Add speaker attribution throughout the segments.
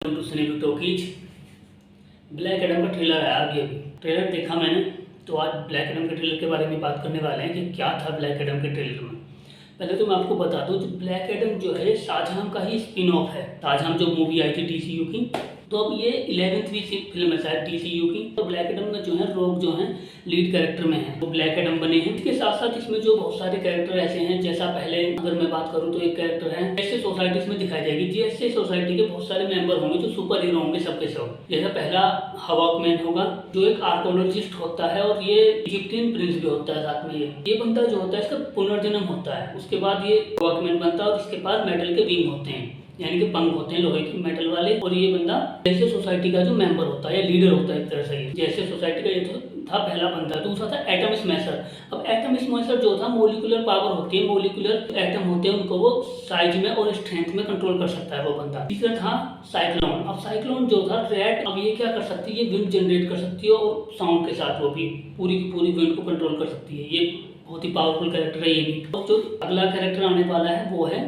Speaker 1: To cinema talkies. Black Adam का trailer आया अभी अभी। ट्रेलर देखा मैंने, तो आज ब्लैक एडम के ट्रेलर के बारे में बात करने वाले हैं कि क्या था ब्लैक एडम के ट्रेलर में। पहले तो मैं आपको बता दूं, जो ब्लैक एडम जो है शाहजहां का ही स्पिन ऑफ है। शाहजहां जो मूवी आई थी डीसीयू की, तो अब ये 11वीं फिल्म है शायद डीसीयू की। तो ब्लैक एडम में जो है रॉक जो है लीड कैरेक्टर में है, वो ब्लैक एडम बने हैं। इसके साथ साथ इसमें जो बहुत सारे कैरेक्टर ऐसे हैं, जैसा पहले अगर मैं बात करूं तो एक कैरेक्टर है जैसे सोसाइटी में दिखाई जाएगी। जैसे सोसाइटी के बहुत सारे मेंबर होंगे जो सुपर हीरो होंगे सबके सब। जैसा पहला हवाकमैन होगा जो एक आर्कोलॉजिस्ट होता है, और ये इजिप्टियन प्रिंस भी होता है साथ में। ये बंदा जो होता है इसका पुनर्जन्म होता है। उसके बाद ये हवाकमैन बनता है और इसके पास मेटल के विंग होते हैं, यानी कि पंख होते हैं लोहे के मेटल वाले। और ये बंदा जैसे सोसाइटी का जो मेंबर होता है या लीडर होता है एक तरह से। जैसे सोसाइटी का ये तो था पहला बंदा। दूसरा था एटम स्मैशर। अब एटम स्मैशर जो था मोलिकुलर पावर होती है, मोलिकुलर एटम होते हैं, उनको वो साइज में और स्ट्रेंथ में कंट्रोल कर सकता है वो बंदा। तीसरा था साइक्लोन। अब साइक्लोन जो था रेड, अब ये क्या कर सकती है, ये विंड जनरेट कर सकती है और साउंड के साथ वो भी पूरी की पूरी विंड को कंट्रोल कर सकती है। ये बहुत ही पावरफुल कैरेक्टर है ये भी। और जो अगला कैरेक्टर आने वाला है वो है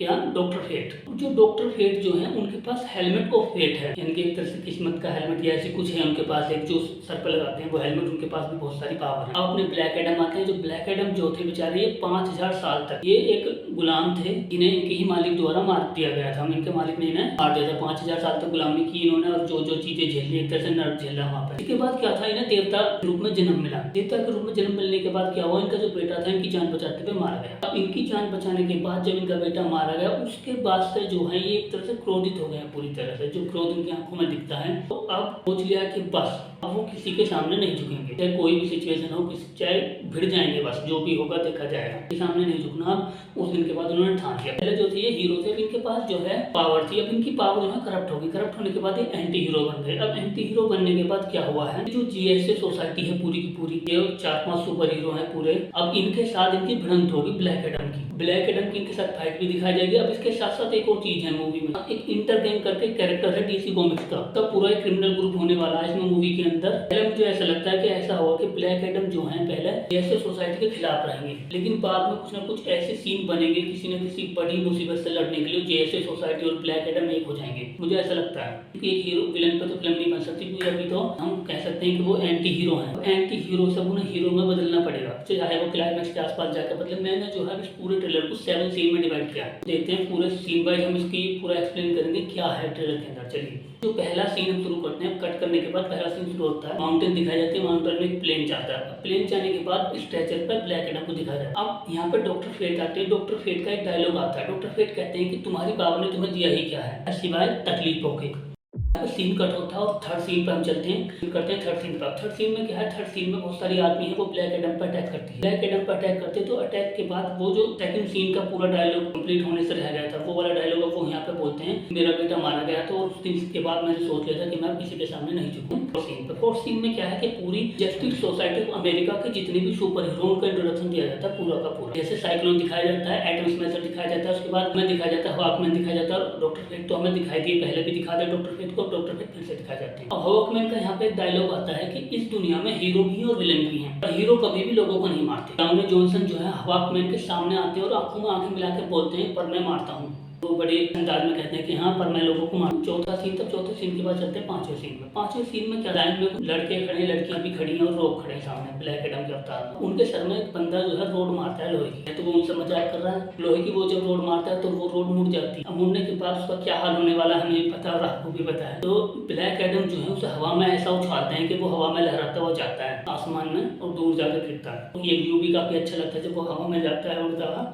Speaker 1: क्या, डॉक्टर फेट। जो डॉक्टर फेट जो है उनके पास हेलमेट ऑफ फेट है, यानी कि एक तरह से किस्मत का हेलमेट या ऐसे कुछ है उनके पास। एक जो सर पर लगाते हैं वो हेलमेट, उनके पास भी बहुत सारी पावर है। अब अपने ब्लैक एडम आते हैं। जो ब्लैक एडम जो थे बेचारे, ये 5000 साल तक ये एक गुलाम थे, जिन्हें इनके ही मालिक द्वारा मार दिया गया था। इनके मालिक ने इन्हें मार दिया था। 5000 साल तक गुलामी की इन्होंने, और जो जो चीजें झेली, एक तरह से नर्क झेला वहाँ पर। इसके बाद क्या था, इन्हें देवता के रूप में जन्म मिला। देवता के रूप में जन्म मिलने के बाद क्या हुआ, इनका जो बेटा था इनकी जान बचाते हुए मारा गया। अब इनकी जान बचाने के बाद जब इनका बेटा मारा गया, उसके बाद से जो है ये एक तरह से क्रोधित हो गए हैं पूरी तरह से। जो क्रोध इनकी आंखों में दिखता है, तो अब सोच लिया कि बस अब वो किसी के सामने नहीं झुकेंगे। चाहे कोई भी सिचुएशन हो, चाहे भिड़ जाएंगे, बस जो भी होगा देखा जाएगा, के सामने नहीं झुकना। उस दिन के बाद उन्होंने ठान लिया। पहले जो थे ये हीरो थे, इनके पास जो है पावर थी। अब इनकी पावर जो है करप्ट होगी। करप्ट होने के बाद ये एंटी हीरो बन गए। अब एंटी हीरो बनने के बाद क्या हुआ है, जो जीएसए सोसाइटी है पूरी की पूरी, ये 4-5 सुपर हीरो है पूरे, अब इनके साथ इनकी भिड़ंत होगी ब्लैक एडम की। ब्लैक एडम की इनके साथ फाइट भी दिखाई जाएगी। अब इसके साथ साथ एक और चीज है मूवी में, एक इंटरगैंग करके कैरेक्टर है डीसी कॉमिक्स का। तब पूरा एक क्रिमिनल ग्रुप होने वाला है इसमें मूवी के अंदर। पहले मुझे ऐसा लगता है कि ऐसा होगा कि ब्लैक एडम जो है पहले जैसे सोसाइटी के खिलाफ रहेंगे, लेकिन बाद में कुछ ना कुछ ऐसे सीन बनेंगे किसी न किसी बड़ी मुसीबत से लड़ने के लिए, जैसे सोसाइटी और ब्लैक एडम एक हो जाएंगे। मुझे ऐसा लगता है कि एक हीरो विलन पर तो फिल्म नहीं बन सकती, क्योंकि अभी तो हम कह सकते हैं कि वो एंटी हीरो है। एंटी हीरो सब उन्हें हीरो में बदलना पड़ेगा, चाहे वो क्लाइमैक्स के आसपास जाकर बदले। मैंने जो है इस पूरे ट्रेलर को 7 सीन में डिवाइड किया। देखते हैं पूरे सीन वाइज हम इसकी पूरा एक्सप्लेन करेंगे क्या है ट्रेलर के अंदर। चलिए, जो पहला सीन हम शुरू करते हैं, कट करने के बाद पहला सीन शुरू होता है। माउंटेन दिखाई जाती है, माउंटेन में एक प्लेन जाता है। प्लेन जाने के बाद स्ट्रेचर पर ब्लैक एडम को दिखाया जाता है। अब यहाँ पर डॉक्टर फेट आते हैं। डॉक्टर फेट का एक डायलॉग आता है। डॉक्टर फेट कहते हैं कि तुम्हारी पावर ने तुम्हें दिया ही क्या है सिवाय तकलीफों के। सीन कट होता है और थर्ड सीन पर हम चलते हैं, करते हैं थर्ड सीन पर। थर्ड सीन में क्या है, थर्ड सीन में बहुत सारी आदमी है वो ब्लैक एडम पर अटैक करती है। ब्लैक एडम पर अटैक करते तो अटैक के बाद वो जो सेकंड सीन का पूरा डायलॉग कंप्लीट होने से रह गया था, वो वाला डायलॉग अब वो यहाँ पे बोलते हैं, मेरा बेटा मारा गया था। और उस दिन के बाद मैंने सोच लिया था कि मैं किसी के सामने नहीं झुकूं। फोर्थ सीन में क्या है कि पूरी जस्टिस सोसाइटी को, अमेरिका के जितने भी सुपर हीरो उनका इंट्रोडक्शन दिया जाता है पूरा का पूरा। जैसे साइक्लोन दिखाया जाता है, एटम स्मैशर दिखाया जाता है, उसके बाद में दिखाया जाता है हॉकमैन दिखाया जाता है, और डॉक्टर फेट तो हमें दिखाई दिए पहले भी दिखा दिया डॉक्टर फेट को, डॉक्टर फेट फिर से दिखाए जाते हैं। अब हॉकमैन का यहाँ पे एक डायलॉग आता है कि इस दुनिया में हीरो भी और विलन भी हैं, पर हीरो कभी भी लोगों को नहीं मारते। डाउनी जॉनसन जो है हॉकमैन के सामने आते हैं और आंखों में आंखें मिला के बोलते हैं, पर मैं मारता हूँ। तो बड़े अंदाज में कहते हैं कि हाँ, पर मैं लोगों को मारूं। चौथा सीन, तब चौथे सीन के बाद चलते हैं पांचवें सीन में। पांचवें सीन में क्या, लाइन में लड़के खड़े, लड़कियां भी खड़ी हैं और लोग खड़े सामने ब्लैक एडम के अवतार में। उनके सर में एक बंदा जो है रोड मारता है लोहे की, तो वो उनसे मजाक कर रहा है लोहे की। वो जब रोड मारता है तो वो रोड मुड़ जाती है। अब मुड़ने के बाद उसका क्या हाल होने वाला है हमें पता और आपको भी पता है। तो ब्लैक एडम जो है उसे हवा में ऐसा उछालते हैं कि वो हवा में लहराता हुआ जाता है आसमान में और दूर जाकर गिरता है। तो ये व्यू भी काफी अच्छा लगता है जब वो हवा में जाता है उड़ता हुआ।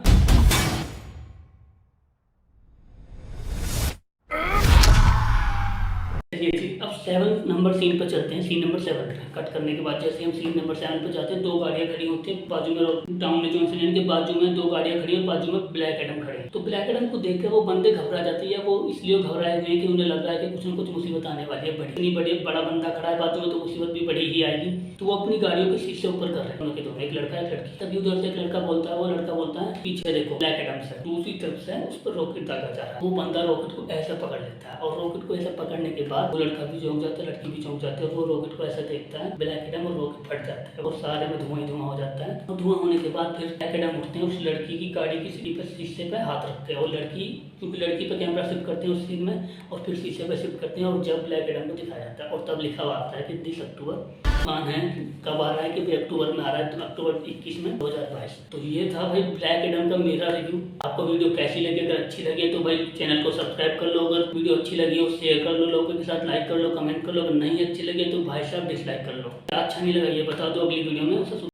Speaker 1: अब 7 नंबर सीन पर चलते हैं। सीन नंबर 7 कट करने के बाद जैसे हम सीन नंबर 7 पर जाते हैं, 2 गाड़ियां खड़ी होती है बाजू में। डाउनी जॉनसन के बाजू में 2 गाड़ियां खड़ी और बाजू में ब्लैक एडम खड़े। तो ब्लैक एडम को देख कर वो बंदे घबरा जाते हैं, या वो इसलिए घबराए हुए हैं कि उन्हें लग रहा है कि कुछ न कुछ मुसीबत आने वाली है। इतनी बड़ी बड़ा बंदा खड़ा है बाजू में, तो मुसीबत भी बड़ी ही आएगी। तो वो अपनी गाड़ियों के शीशे ऊपर कर रहे हैं दोनों के दोनों, एक लड़का एक लड़की। तभी उधर से एक लड़का बोलता है, वो लड़का बोलता है पीछे देखो ब्लैक एडम से। दूसरी तरफ से उस पर रॉकेट दागा जा रहा है। वो बंदा रॉकेट को ऐसा पकड़ लेता है, और रॉकेट को ऐसा पकड़ने के बाद वो लड़का भी चौंक जाता है, लड़की भी चौंक जाती है। वो रॉकेट को ऐसा देखता है ब्लैक एडम, और रॉकेट फट जाता है और सारे में धुआं ही धुआं हो जाता है। और धुआं होने के बाद फिर ब्लैक एडम उठते हैं, उस लड़की की गाड़ी की सीढ़ी पर शीशे पे हाथ हाथ रखते हैं और लड़की, क्योंकि लड़की पे कैमरा शिफ्ट करते हैं उस सीन में और फिर शीशे पे शिफ्ट करते हैं और जब ब्लैक एडम को दिखाया जाता है और तब लिखा हुआ आता है कि 30 अक्टूबर मान है, कब आ रहा है कि भाई अक्टूबर में आ रहा है, तो अक्टूबर 21 में 2022। तो ये था भाई ब्लैक एडम का मेरा रिव्यू। आपको वीडियो कैसी लगी? अगर अच्छी लगी तो भाई चैनल को सब्सक्राइब कर लो, अगर वीडियो अच्छी लगी हो शेयर कर लो, लोगों के साथ लाइक कर लो, कमेंट कर लो, अगर नहीं अच्छी लगी तो भाई साहब डिसलाइक कर लो। क्या अच्छा नहीं लगा ये बता दो अगली वीडियो में।